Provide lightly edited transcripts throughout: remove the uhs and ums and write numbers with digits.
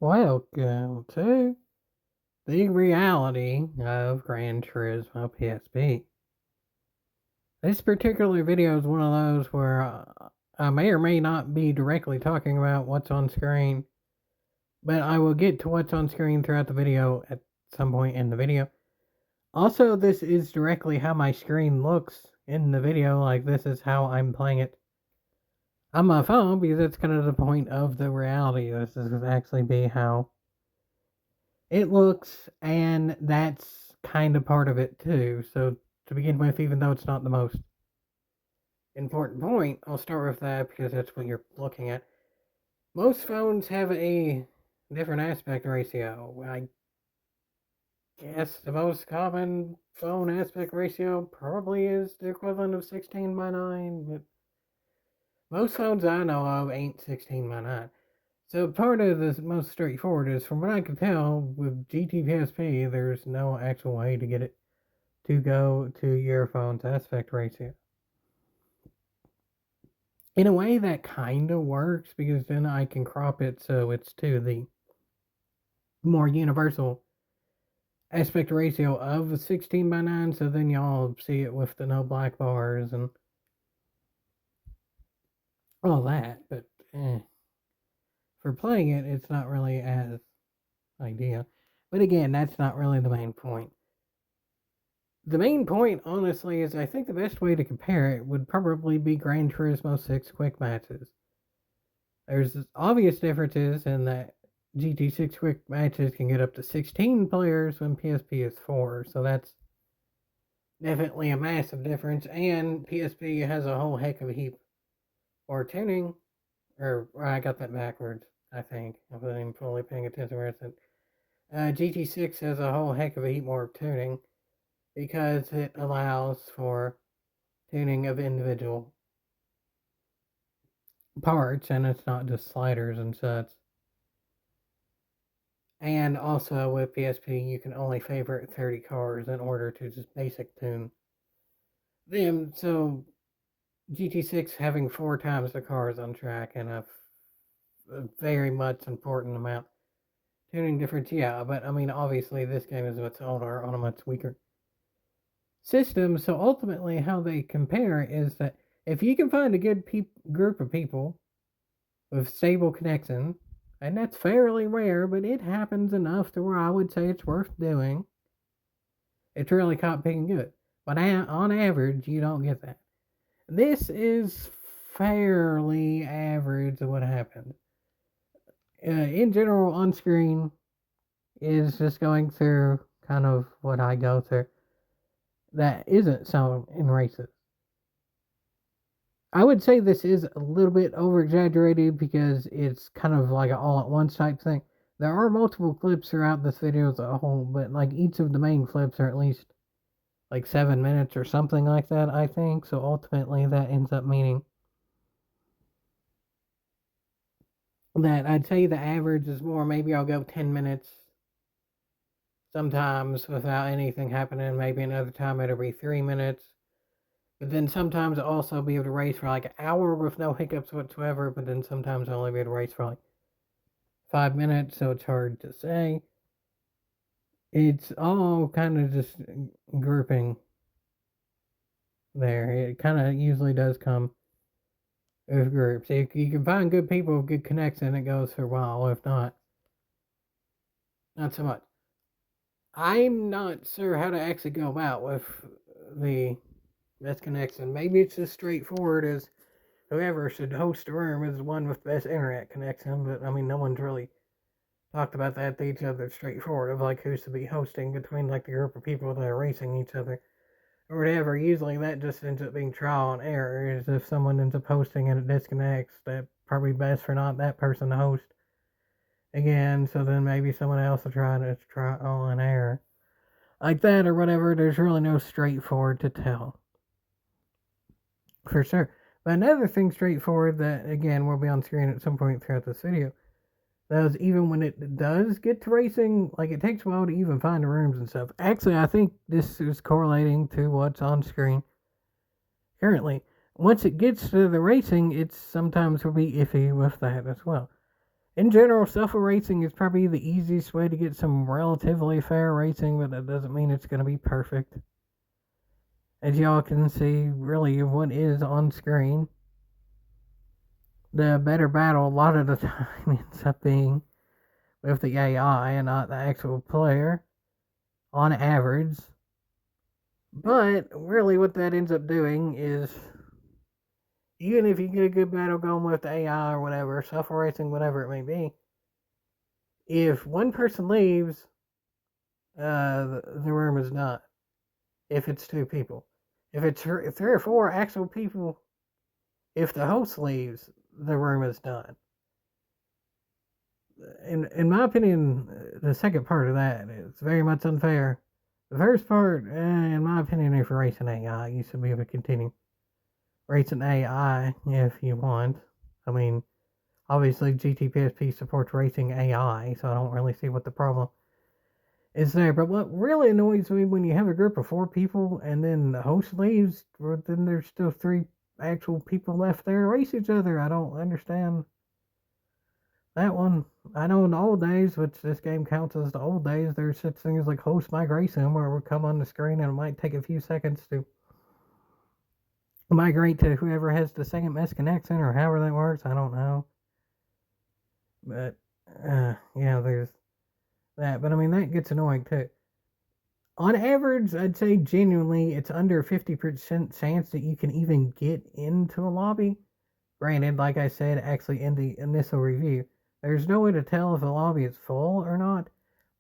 Welcome to the reality of Gran Turismo PSP. This particular video is one of those where I may or may not be directly talking about what's on screen, but I will get to what's on screen throughout the video at some point in the video. Also, this is directly how my screen looks in the video, like this is how I'm playing it on my phone, because that's kind of the point of the reality. This is actually be how it looks, and that's kind of part of it too. So to begin with, even though it's not the most important point, I'll start with that because that's what you're looking at. Most phones have a different aspect ratio. I guess the most common phone aspect ratio probably is the equivalent of 16:9, but most phones I know of ain't 16:9. So part of this most straightforward is, from what I can tell, with GTPSP, there's no actual way to get it to go to your phone's aspect ratio. In a way, that kind of works because then I can crop it so it's to the more universal aspect ratio of 16:9. So then y'all see it with the no black bars and all that. But for playing it, it's not really as ideal. But again, that's not really the main point. The main point, honestly, is I think the best way to compare it would probably be Gran Turismo 6 quick matches. There's obvious differences in that GT6 quick matches can get up to 16 players when PSP is 4, so that's definitely a massive difference, and PSP has a whole heck of a heap more tuning, or I got that backwards, I think. I wasn't even fully paying attention where it's at. GT6 has a whole heck of a heap more tuning because it allows for tuning of individual parts, and it's not just sliders and such. And also with PSP, you can only favorite 30 cars in order to just basic tune them. So GT6 having 4 times the cars on track and a very much important amount tuning difference, yeah. But I mean, obviously, this game is much older on a much weaker system. So ultimately, how they compare is that if you can find a good group of people with stable connection, and that's fairly rare, but it happens enough to where I would say it's worth doing, it's really caught picking good. But on average, you don't get that. This is fairly average of what happened. In general, on screen is just going through kind of what I go through. That isn't so in races. I would say this is a little bit over exaggerated because it's kind of like an all at once type thing. There are multiple clips throughout this video as a whole, but like each of the main clips are at least like 7 minutes or something like that, I think. So ultimately, that ends up meaning that I'd say the average is more. Maybe I'll go 10 minutes sometimes without anything happening. Maybe another time it'll be 3 minutes. But then sometimes I'll also be able to race for like an hour with no hiccups whatsoever. But then sometimes I'll only be able to race for like 5 minutes. So it's hard to say. It's all kind of just grouping there. It kind of usually does come with groups. If you can find good people with good connection, it goes for a while. If not, not so much. I'm not sure how to actually go about with the best connection. Maybe it's as straightforward as whoever should host a room is the one with the best internet connection, but I mean, no one's really talked about that to each other straightforward of like who should be hosting between like the group of people that are racing each other or whatever. Usually that just ends up being trial and error. Is if someone ends up hosting and it disconnects, that probably best for not that person to host again, so then maybe someone else will try to trial and error like that or whatever. There's really no straightforward to tell for sure. But another thing straightforward that again will be on screen at some point throughout this video, that is, even when it does get to racing, like it takes a while to even find the rooms and stuff. Actually, I think this is correlating to what's on screen currently. Once it gets to the racing, it's sometimes will be iffy with that as well. In general, shuffle racing is probably the easiest way to get some relatively fair racing, but that doesn't mean it's going to be perfect. As y'all can see, really, what is on screen, the better battle a lot of the time ends up being with the AI and not the actual player, on average. But really, what that ends up doing is, even if you get a good battle going with the AI or whatever, shuffle racing, whatever it may be, if one person leaves, the room is not. If it's two people, if it's three or four actual people, if the host leaves, the room is done. In my opinion, the second part of that is very much unfair. The first part, in my opinion, if you're racing AI, you should be able to continue racing AI if you want. I mean, obviously GT PSP supports racing AI, so I don't really see what the problem is there. But what really annoys me when you have a group of four people and then the host leaves, then there's still three actual people left there to race each other. I don't understand that one. I know in the old days, which this game counts as the old days, there's such things like host migration where it would come on the screen and it might take a few seconds to migrate to whoever has the second best connection or however that works. I don't know. But, yeah, there's that. But I mean, that gets annoying too. On average, I'd say genuinely it's under 50% chance that you can even get into a lobby. Granted, like I said, actually in the initial review, there's no way to tell if a lobby is full or not.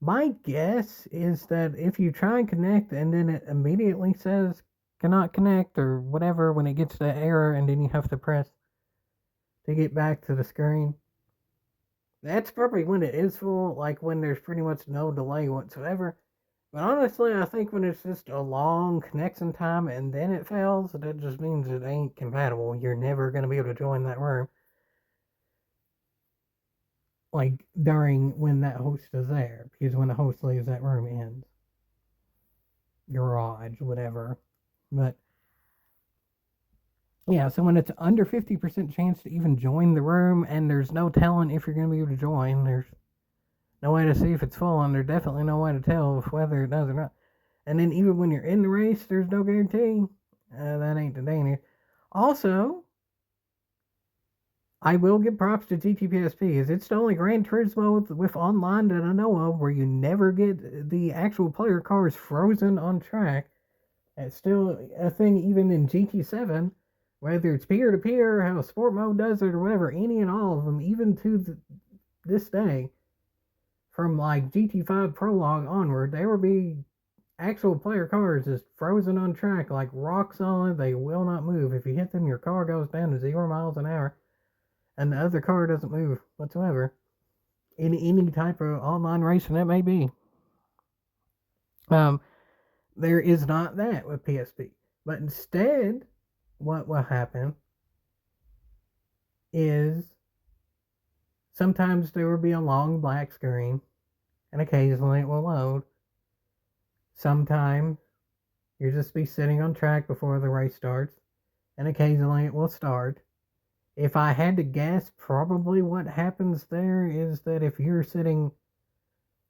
My guess is that if you try and connect and then it immediately says cannot connect or whatever when it gets to that error and then you have to press to get back to the screen, that's probably when it is full, like when there's pretty much no delay whatsoever. But honestly, I think when it's just a long connection time and then it fails, that just means it ain't compatible. You're never going to be able to join that room. Like during when that host is there, because when the host leaves, that room ends. Garage, whatever. But yeah, so when it's under 50% chance to even join the room and there's no telling if you're going to be able to join, there's no way to see if it's full, and there's definitely no way to tell whether it does or not. And then even when you're in the race, there's no guarantee. That ain't the danger. Also, I will give props to GTPSP because it's the only Gran Turismo with online that I know of where you never get the actual player cars frozen on track. It's still a thing even in GT7, whether it's peer-to-peer, how sport mode does it, or whatever, any and all of them, even to this day, from like GT5 Prologue onward, there will be actual player cars just frozen on track like rock solid. They will not move. If you hit them, your car goes down to 0 miles an hour, and the other car doesn't move whatsoever. In any type of online racing that may be. There is not that with PSP. But instead, what will happen is sometimes there will be a long black screen, and occasionally it will load. Sometimes you'll just be sitting on track before the race starts, and occasionally it will start. If I had to guess, probably what happens there is that if you're sitting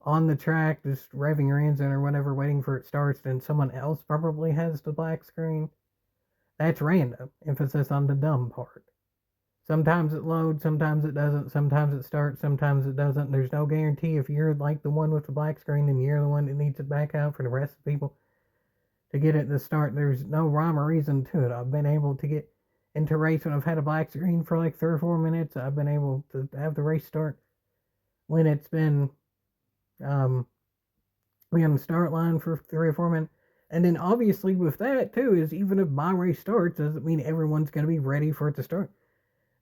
on the track, just revving your engine or whatever, waiting for it starts, then someone else probably has the black screen. That's random. Emphasis on the dumb part. Sometimes it loads, sometimes it doesn't, sometimes it starts, sometimes it doesn't. There's no guarantee if you're like the one with the black screen, then you're the one that needs it back out for the rest of the people to get it to start. There's no rhyme or reason to it. I've been able to get into race when I've had a black screen for like 3 or 4 minutes. I've been able to have the race start when it's been be on the start line for 3 or 4 minutes. And then obviously with that too is even if my race starts doesn't mean everyone's going to be ready for it to start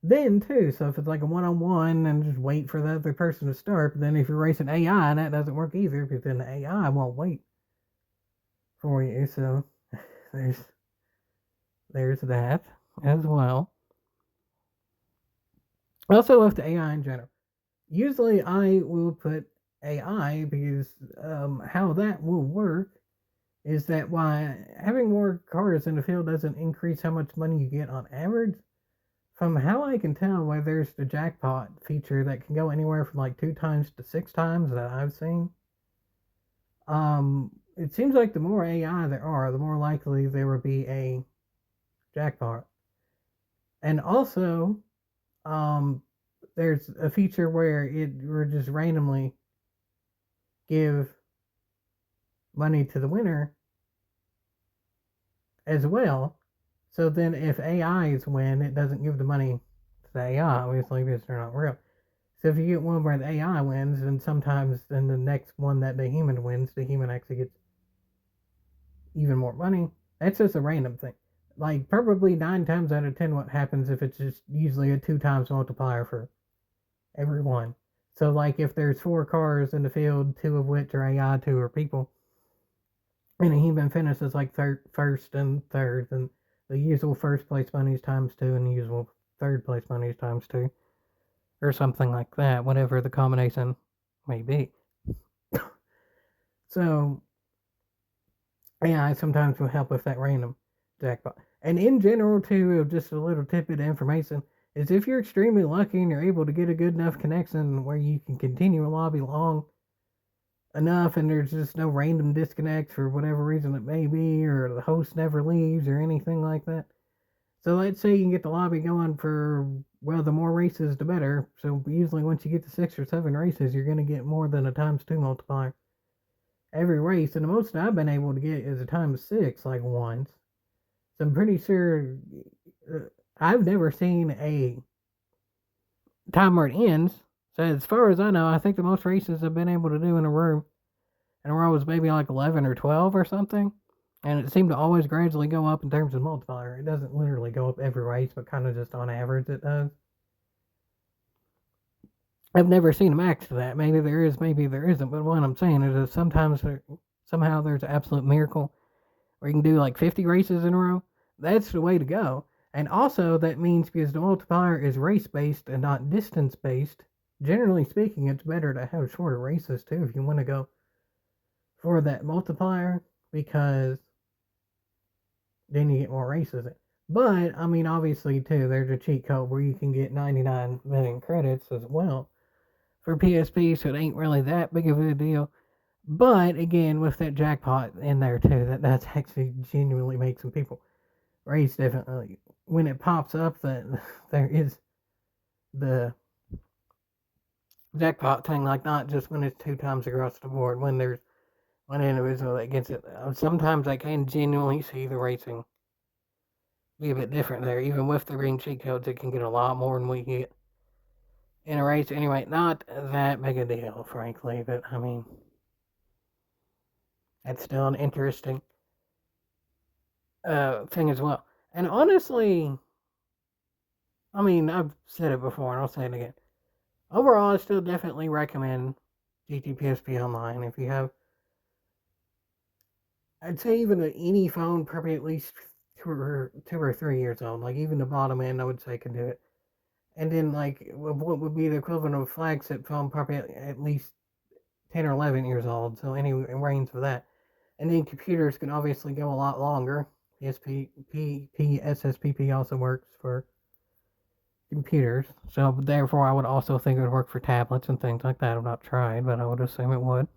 then too. So if it's like a one-on-one and just wait for the other person to start, but then if you're racing AI, that doesn't work either because then the AI won't wait for you. So there's that as well. Also with the AI in general, usually I will put AI because how that will work is that why having more cars in the field doesn't increase how much money you get on average, From how I can tell, where there's the jackpot feature that can go anywhere from like 2 times to 6 times that I've seen. It seems like the more AI there are, the more likely there will be a jackpot. And also, um, there's a feature where it will just randomly give money to the winner as well. So then, if AIs win, it doesn't give the money to the AI, obviously, because they're not real. So if you get one where the AI wins, then sometimes then the next one that the human wins, the human actually gets even more money. That's just a random thing. Like probably 9 times out of 10, what happens if it's just usually a 2 times multiplier for everyone. So like if there's 4 cars in the field, 2 of which are AI, 2 are people, and a human finishes like first and third, then the usual first place money is times 2, and the usual third place money is times 2, or something like that, whatever the combination may be. So AI sometimes will help with that random jackpot. And in general, too, just a little tidbit of information is if you're extremely lucky and you're able to get a good enough connection where you can continue a lobby long enough and there's just no random disconnects for whatever reason it may be, or the host never leaves or anything like that. So let's say you can get the lobby going for, well, the more races, the better. So usually once you get to 6 or 7 races, you're going to get more than a times 2 multiplier every race. And the most I've been able to get is a times 6, like once. So I'm pretty sure I've never seen a time where it ends. So as far as I know, I think the most races I've been able to do in a row was maybe like 11 or 12 or something. And it seemed to always gradually go up in terms of multiplier. It doesn't literally go up every race, but kind of just on average it does. I've never seen a max to that. Maybe there is, maybe there isn't. But what I'm saying is that somehow there's an absolute miracle where you can do like 50 races in a row. That's the way to go. And also, that means because the multiplier is race based and not distance based, generally speaking, it's better to have shorter races too if you want to go for that multiplier, because then you get more races. But, I mean, obviously, too, there's a cheat code where you can get 99 million credits as well for PSP, so it ain't really that big of a deal. But, again, with that jackpot in there, too, that's actually genuinely makes some people race differently. When it pops up that there is the jackpot thing, like not just when it's 2 times across the board, when there's one individual that gets it. Sometimes I can genuinely see the racing be a bit different there. Even with the green cheat codes, it can get a lot more than we get in a race. Anyway, not that big a deal, frankly, but I mean, that's still an interesting thing as well. And honestly, I mean, I've said it before and I'll say it again. Overall, I still definitely recommend GTPSP Online if you have, I'd say even any phone probably at least 2 or 3 years old. Like even the bottom end, I would say can do it. And then like what would be the equivalent of a flagship phone, probably at least 10 or 11 years old. So any range for that. And then computers can obviously go a lot longer. SSPP also works for computers. So therefore, I would also think it would work for tablets and things like that. I've not tried, but I would assume it would.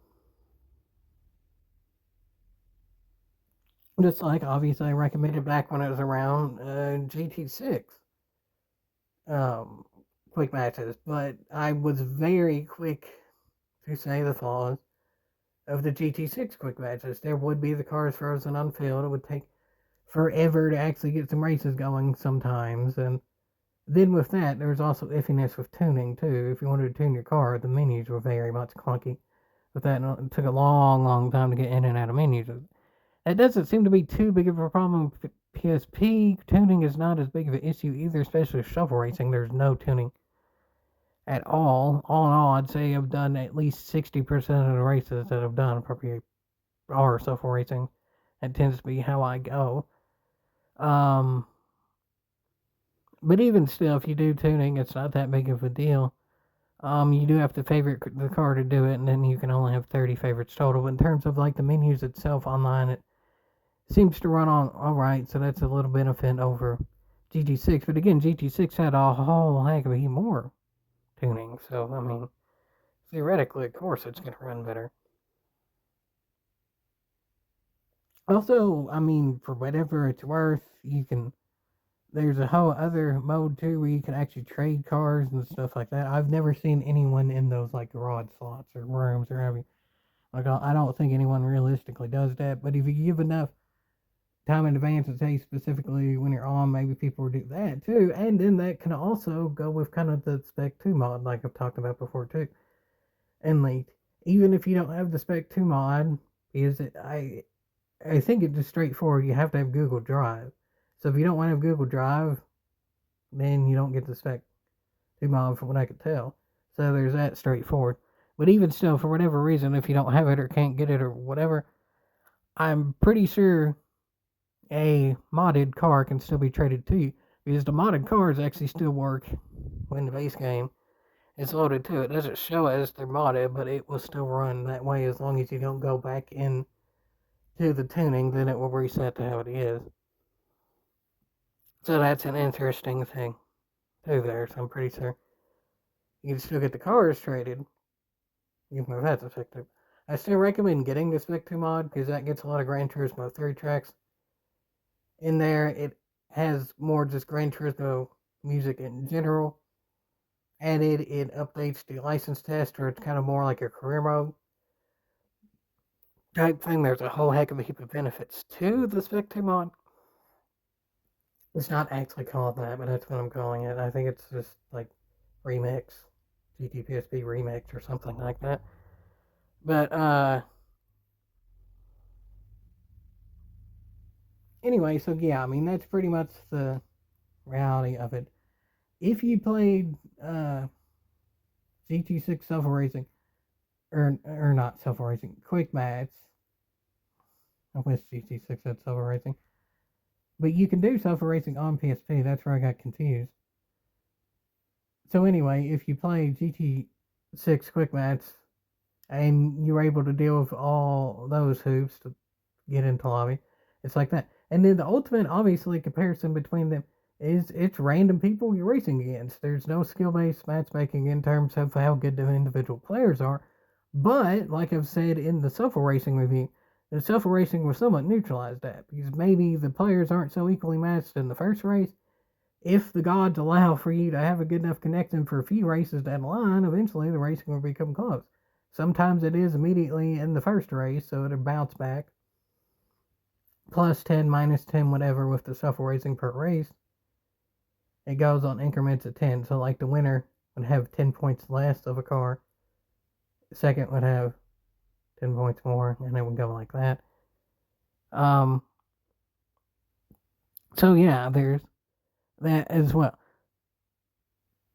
Just like obviously I recommended back when it was around GT6 um, quick matches, but I was very quick to say the flaws of the GT6 quick matches. There would be the cars frozen unfilled. It would take forever to actually get some races going sometimes, and then with that, there was also iffiness with tuning too. If you wanted to tune your car, the menus were very much clunky. With that, it took a long, long time to get in and out of menus. It doesn't seem to be too big of a problem with PSP. Tuning is not as big of an issue either, especially with shovel racing. There's no tuning at all. All in all, I'd say I've done at least 60% of the races that I've done probably are shovel racing. That tends to be how I go. Um, but even still, if you do tuning, it's not that big of a deal. You do have to favorite the car to do it, and then you can only have 30 favorites total. But in terms of like the menus itself online, it seems to run on all right, so that's a little benefit over GT6, but again, GT6 had a whole heck of a heap more tuning, so I mean, theoretically, of course, it's going to run better. Also, I mean, for whatever it's worth, you can. There's a whole other mode too where you can actually trade cars and stuff like that. I've never seen anyone in those like garage slots or rooms or having. Like, I don't think anyone realistically does that. But if you give enough time in advance to say specifically when you're on, maybe people will do that too. And then that can also go with kind of the Spec 2 mod, like I've talked about before too. And like, even if you don't have the Spec 2 mod, is it I think it's just straightforward. You have to have Google Drive. So if you don't want to have Google Drive, then you don't get the Spec 2 mod from what I could tell. So there's that straightforward. But even still, for whatever reason, if you don't have it or can't get it or whatever, I'm pretty sure a modded car can still be traded to you. Because the modded cars actually still work when the base game is loaded too. It doesn't show as they're modded, but it will still run that way as long as you don't go back in to the tuning, then it will reset to how it is. So that's an interesting thing too there, so I'm pretty sure you can still get the cars traded, even if that's effective. I still recommend getting the Spec 2 mod because that gets a lot of Gran Turismo 3 tracks in there. It has more just Gran Turismo music in general added. It updates the license test, or it's kind of more like a career mode type thing. There's a whole heck of a heap of benefits to the Spec 2 mod. It's not actually called that, but that's what I'm calling it. I think it's just like remix, GT remix or something like that. But anyway, so yeah, I mean that's pretty much the reality of it. If you played GT6 self racing, or not self racing, quick match. I wish GT6 had self racing, but you can do self racing on PSP. That's where I got confused. So anyway, if you play GT6 quick match and you're able to deal with all those hoops to get into lobby, it's like that. And then the ultimate, obviously, comparison between them is it's random people you're racing against. There's no skill-based matchmaking in terms of how good the individual players are. But, like I've said in the Suffer Racing review, the Suffer Racing will somewhat neutralize that, because maybe the players aren't so equally matched in the first race. If the gods allow for you to have a good enough connection for a few races down the line, eventually the racing will become close. Sometimes it is immediately in the first race, so it'll bounce back. Plus 10, minus 10, whatever, with the Suffer Racing per race. It goes on increments of 10. So, like, the winner would have 10 points less of a car. The second would have 10 points more, and it would go like that. So, yeah, there's that as well.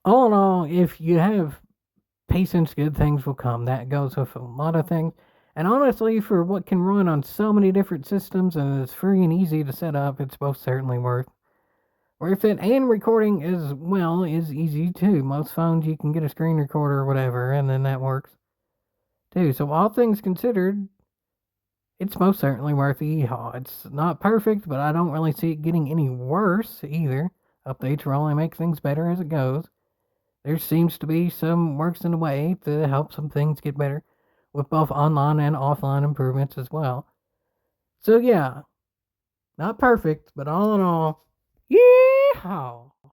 All in all, if you have patience, good things will come. That goes with a lot of things. And honestly, for what can run on so many different systems and is free and easy to set up, it's most certainly worth it. And recording as well is easy too. Most phones you can get a screen recorder or whatever, and then that works too. So all things considered, it's most certainly worth the e-haul. It's not perfect, but I don't really see it getting any worse either. Updates will only make things better as it goes. There seems to be some works in the way to help some things get better, with both online and offline improvements as well. So yeah, not perfect, but all in all, yeehaw!